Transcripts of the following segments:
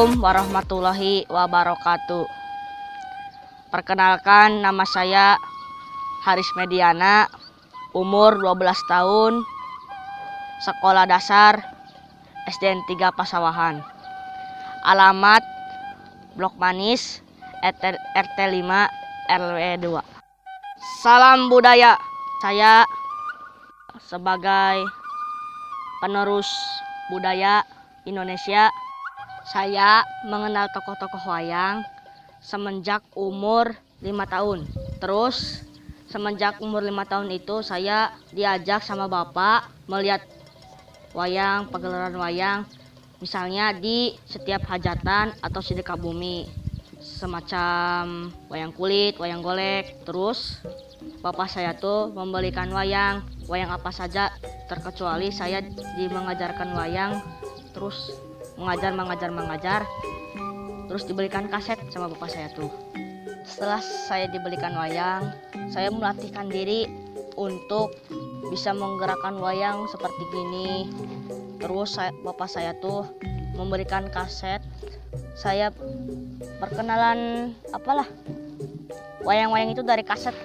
Assalamualaikum warahmatullahi wabarakatuh. Perkenalkan, nama saya Haris Mediana, umur 12 tahun, sekolah dasar SDN 3 Pasawahan. Alamat Blok Manis, RT 5 RW 2. Salam budaya. Saya sebagai penerus budaya Indonesia, saya mengenal tokoh-tokoh wayang semenjak umur 5 tahun. Terus semenjak umur 5 tahun itu saya diajak sama bapak melihat wayang, pagelaran wayang, misalnya di setiap hajatan atau sedekah bumi, semacam wayang kulit, wayang golek. Terus bapak saya tuh membelikan wayang apa saja, terkecuali saya mengajarkan wayang, terus mengajar, terus dibelikan kaset sama bapak saya tuh. Setelah saya dibelikan wayang, saya melatihkan diri untuk bisa menggerakkan wayang seperti gini. Terus bapak saya tuh memberikan kaset, saya perkenalan wayang-wayang itu dari kaset,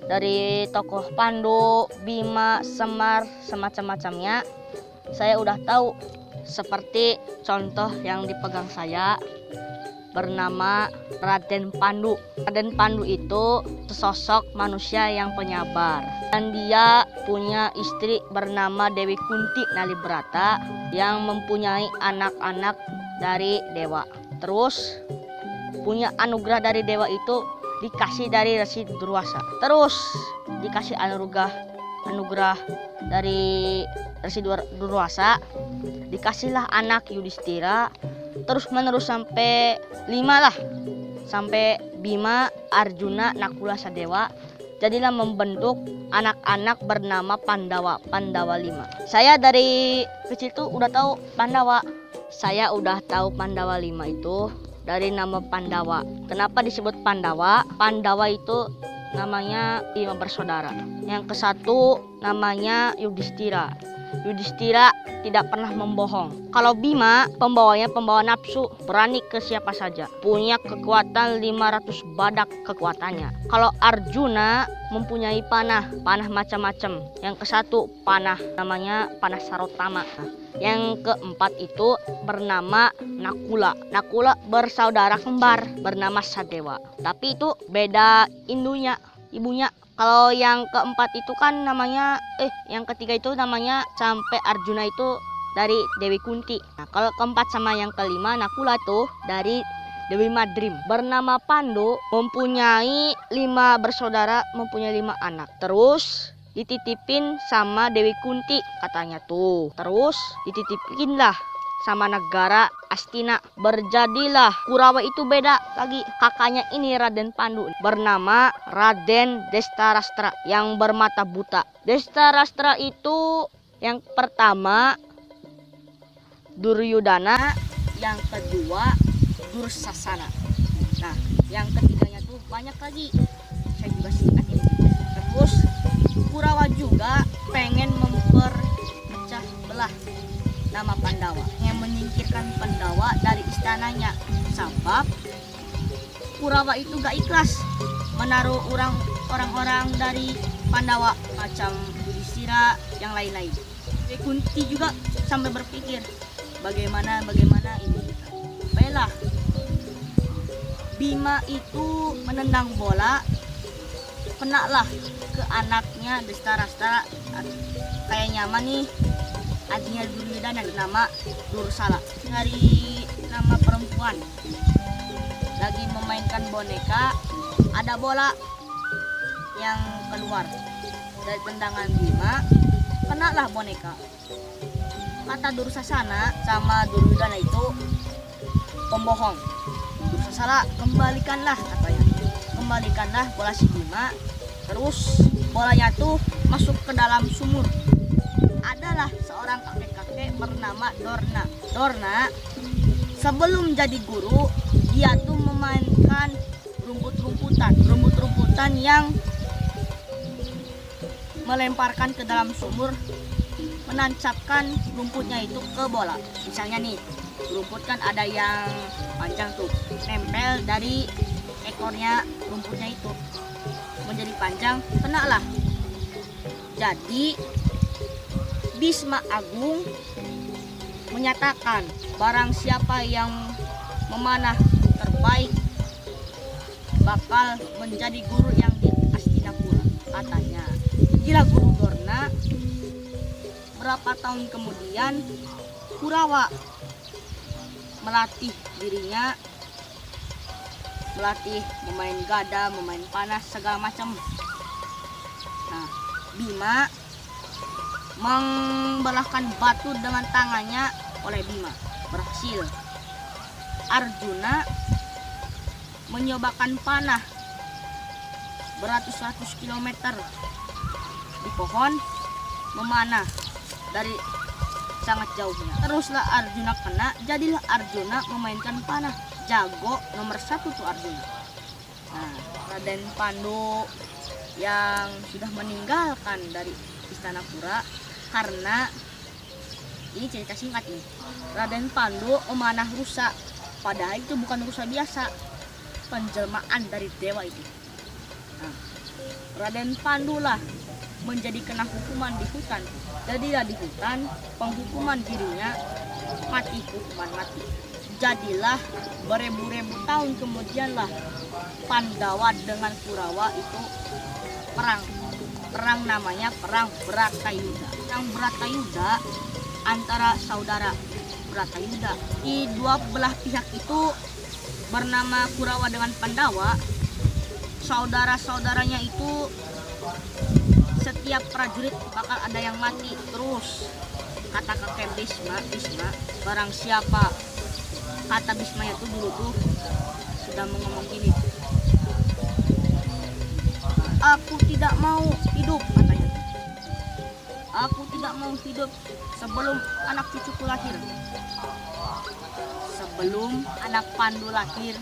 dari tokoh Pandu, Bima, Semar, semacam-macamnya. Saya udah tahu, seperti contoh yang dipegang saya bernama Raden Pandu. Raden Pandu itu sesosok manusia yang penyabar, dan dia punya istri bernama Dewi Kunti Nalibrata yang mempunyai anak-anak dari dewa. Terus punya anugerah dari dewa itu dikasih dari Resi Durwasa. Terus dikasih anugerah dari Resi Durwasa, dikasihlah anak Yudhistira, terus menerus sampai 5 lah, sampai Bima, Arjuna, Nakula, Sadewa. Jadilah membentuk anak-anak bernama Pandawa 5. Saya dari kecil tuh udah tahu Pandawa. Saya udah tahu Pandawa 5 itu dari nama Pandawa. Kenapa disebut Pandawa? Pandawa itu namanya 5 bersaudara. Yang ke satu namanya Yudhistira. Yudhistira tidak pernah membohong. Kalau Bima, pembawanya pembawa nafsu, berani ke siapa saja, punya kekuatan 500 badak kekuatannya. Kalau Arjuna mempunyai panah macam-macam. Yang ke satu panah namanya panah Sarotama. Yang keempat itu bernama Nakula. Nakula bersaudara kembar bernama Sadewa. Tapi itu beda ibunya. Kalau yang keempat itu kan namanya, yang ketiga itu namanya sampai Arjuna itu dari Dewi Kunti. Nah, kalau keempat sama yang kelima Nakula tuh dari Dewi Madrim. Bernama Pandu, mempunyai 5 bersaudara, mempunyai 5 anak. Terus dititipin sama Dewi Kunti katanya tuh. Terus dititipinlah sama negara Astina. Berjadilah Kurawa itu beda lagi. Kakaknya ini Raden Pandu bernama Raden Destarastra yang bermata buta. Destarastra itu yang pertama Duryudana, yang kedua Dursasana. Nah, yang ketiganya tuh banyak lagi, saya juga singkat ini. Terus Kurawa juga pengen memperpecah belah nama Pandawa, yang menyingkirkan Pandawa dari istananya, sebab Kurawa itu gak ikhlas menaruh orang-orang dari Pandawa macam Yudhistira yang lain-lain. Kunti juga sampai berpikir bagaimana ini. Baiklah, Bima itu menendang bola, kenalah ke anaknya Destarastra, kayak nyaman nih. Adiknya Duryudana nama Dursala. Dari nama perempuan lagi memainkan boneka, ada bola yang keluar dari tendangan Bima, kenalah boneka. Kata Dursasana sama Duryudana itu pembohong. Dursasana, kembalikanlah katanya. Kembalikanlah bola si Bima. Terus bolanya tuh masuk ke dalam sumur. Adalah seorang kakek-kakek bernama Dorna. Dorna sebelum jadi guru, dia tuh memainkan rumput-rumputan yang melemparkan ke dalam sumur, menancapkan rumputnya itu ke bola. Misalnya nih, rumput kan ada yang panjang tuh, nempel dari ekornya rumputnya itu menjadi panjang, kenalah. Jadi Bisma Agung menyatakan barang siapa yang memanah terbaik bakal menjadi guru yang di Hastinapura, katanya. Gila Guru Dorna. Berapa tahun kemudian Kurawa melatih dirinya, melatih memain gada, memain panah, segala macam. Nah, Bima membelahkan batu dengan tangannya oleh Bima, berhasil. Arjuna menyobakan panah beratus-ratus kilometer di pohon, memanah dari sangat jauhnya. Teruslah Arjuna kena, jadilah Arjuna memainkan panah. Jago nomor 1 tuh Arjuna. Nah, Raden Pandu yang sudah meninggalkan dari Istana Pura karena ini cerita singkat nih. Raden Pandu memanah rusa, padahal itu bukan rusa biasa, penjelmaan dari dewa itu. Nah, Raden Pandu lah menjadi kena hukuman di hutan. Jadilah di hutan penghukuman dirinya mati, hukuman mati. Jadilah beribu-ribu tahun kemudian lah Pandawa dengan Kurawa itu perang namanya perang Bratayuda. Perang Bratayuda antara saudara Bratayuda. Di dua belah pihak itu bernama Kurawa dengan Pandawa. Saudara-saudaranya itu setiap prajurit bakal ada yang mati terus. Kata kakek Bisma, barang siapa, kata Bisma itu dulu tuh sudah ngomong gini, aku tidak mau hidup, katanya. Aku tidak mau hidup sebelum anak cucuku lahir. Sebelum anak Pandu lahir,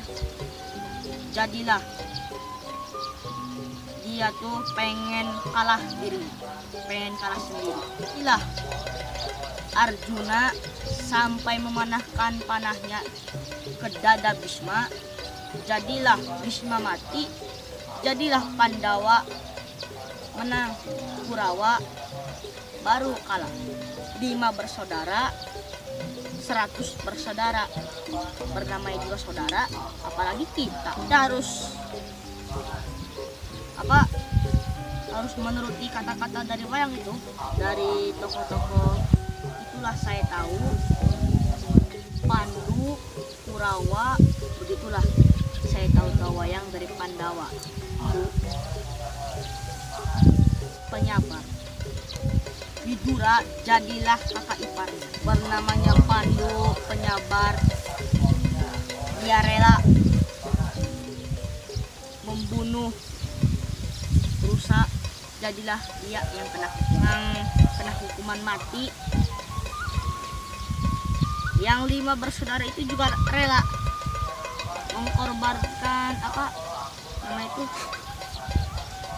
jadilah dia tuh pengen kalah sendiri. Inilah Arjuna sampai memanahkan panahnya ke dada Bisma. Jadilah Bisma mati, jadilah Pandawa menang, Kurawa baru kalah. 5 bersaudara, 100 bersaudara, bernamai juga saudara, apalagi kita harus menuruti kata-kata dari wayang itu, dari tokoh-tokoh itulah saya tahu Pandu, Kurawa, begitulah saya tahu wayang dari Pandawa. Penyabar Widura jadilah kakak iparnya, bernamanya Pandu penyabar. Dia rela membunuh rusa, jadilah dia yang kena hukuman mati. Yang 5 bersaudara itu juga rela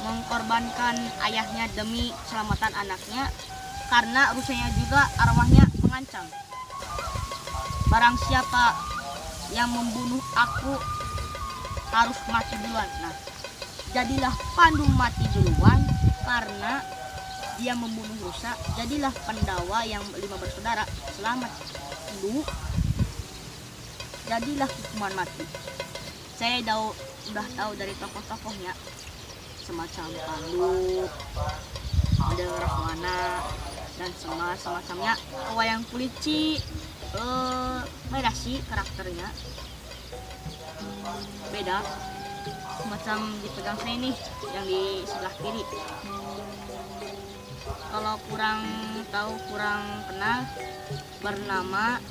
mengkorbankan ayahnya demi keselamatan anaknya, karena rusanya juga arwahnya mengancam, barang siapa yang membunuh aku harus mati duluan. Nah, jadilah Pandu mati duluan karena dia membunuh rusa. Jadilah Pandawa yang 5 bersaudara selamat dulu, jadilah hukuman mati. Saya udah tahu dari tokoh-tokohnya semacam Pandu, ada Rahwana dan semacamnya. Wayang Kulici beda sih karakternya, beda. Semacam dipegang saya nih yang di sebelah kiri. Kalau kurang kenal, bernama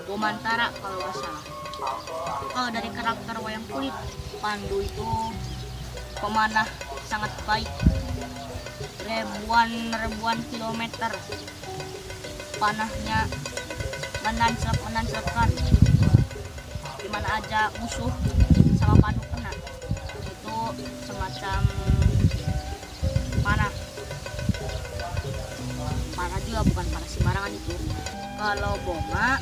Bomantara kalau nggak salah. Kalau dari karakter wayang kulit, Pandu itu pemanah sangat baik, ribuan kilometer panahnya menancapkan dimana aja musuh sama Pandu kena. Itu semacam panah juga, bukan panah sembarangan itu. Kalau Boma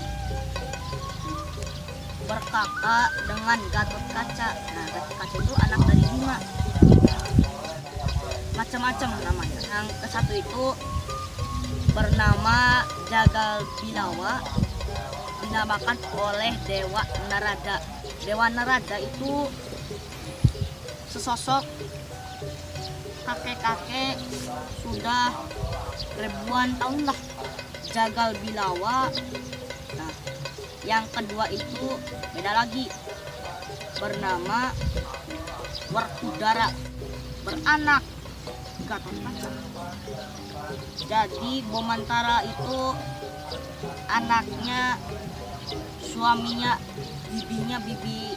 berkakak dengan Gatotkaca. Nah, Gatotkaca itu anak dari Bima. Macam-macam namanya. Yang ke satu itu bernama Jagal Bilawa, dinamakan oleh Dewa Narada. Dewa Narada itu sesosok kakek-kakek sudah ribuan tahun lah. Jagal Bilawa. Nah, yang kedua itu beda lagi, bernama Werkudara, beranak Gatotkaca. Jadi Bomantara itu anaknya suaminya, bibinya, bibi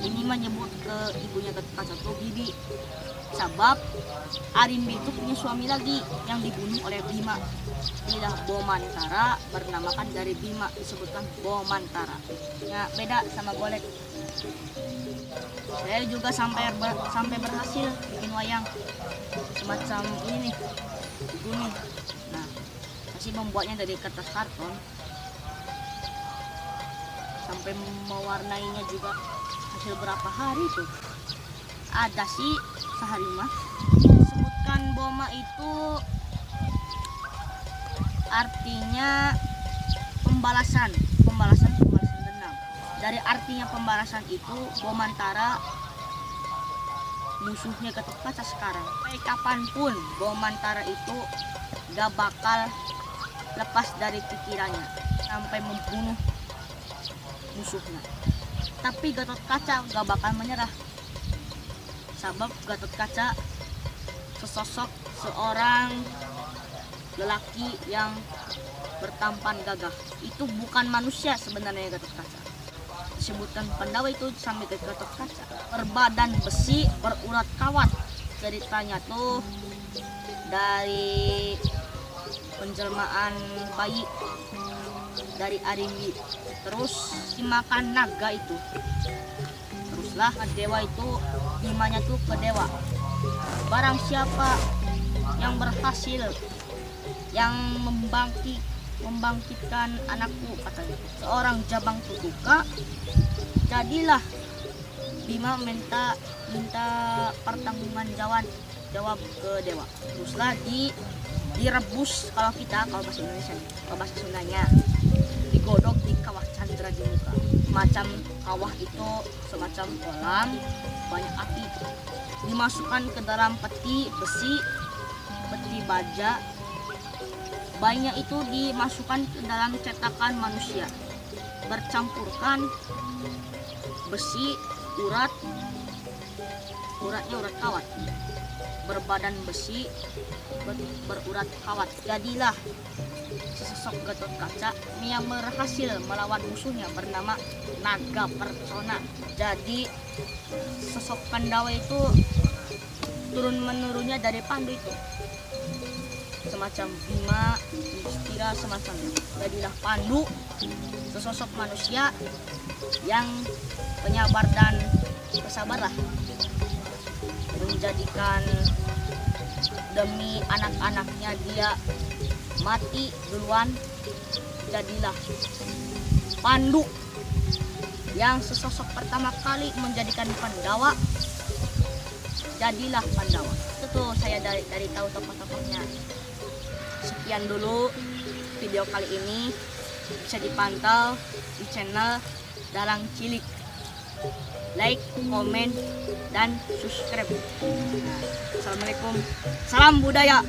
ini menyebut ke ibunya Gatotkaca itu bibi, sebab Arimbi itu punya suami lagi yang dibunuh oleh Bima. Inilah Bomantara, bernamakan dari Bima, disebutkan Bomantara. Nah, beda sama golek. Saya juga sampai berhasil bikin wayang semacam ini nih, begini. Nah, masih membuatnya dari kertas karton, sampai mewarnainya juga hasil berapa hari tuh. Ada sih sehari mah. Sebutkan Boma itu artinya pembalasan dendam. Dari artinya pembalasan itu, Bomantara musuhnya Gatotkaca sekarang. Sampai kapanpun Bomantara itu gak bakal lepas dari pikirannya sampai membunuh musuhnya. Tapi Gatotkaca gak bakal menyerah, sebab Gatotkaca sesosok seorang lelaki yang bertampan gagah. Itu bukan manusia sebenarnya Gatotkaca. Disebutkan Pandawa itu sampai ke Gatotkaca, berbadan besi, berurat kawat. Ceritanya tuh dari penjelmaan bayi dari Arimbi, terus dimakan naga itu. Teruslah dewa itu, Bimanya tuh ke dewa, barang siapa yang berhasil yang membangkitkan anakku, katanya, seorang Jabang Tutuka, jadilah Bima minta pertanggungan jawab ke dewa. Teruslah direbus, kalau bahasa Indonesia, kalau bahasa Sundanya digodok di kawah Chandra di muka. Macam kawah itu semacam kolam, banyak api, dimasukkan ke dalam peti besi, peti baja. Bayinya itu dimasukkan ke dalam cetakan manusia, bercampurkan besi, uratnya urat kawat, berbadan besi, berurat kawat. Jadilah sesosok Gatotkaca yang berhasil melawan musuhnya bernama Naga Persona. Jadi sosok Pandawa itu turun menurunnya dari Pandu itu, semacam Bima, Yudhistira, semacamnya. Jadilah Pandu sesosok manusia yang penyabar dan bersabar lah, menjadikan demi anak-anaknya dia mati duluan. Jadilah Pandu yang sesosok pertama kali menjadikan Pandawa. Jadilah Pandawa. Itu tuh saya dari tahu tokoh-tokohnya. Sekian dulu video kali ini, bisa dipantau di channel Dalang Cilik. Like, komen, dan subscribe. Nah, assalamualaikum, salam budaya.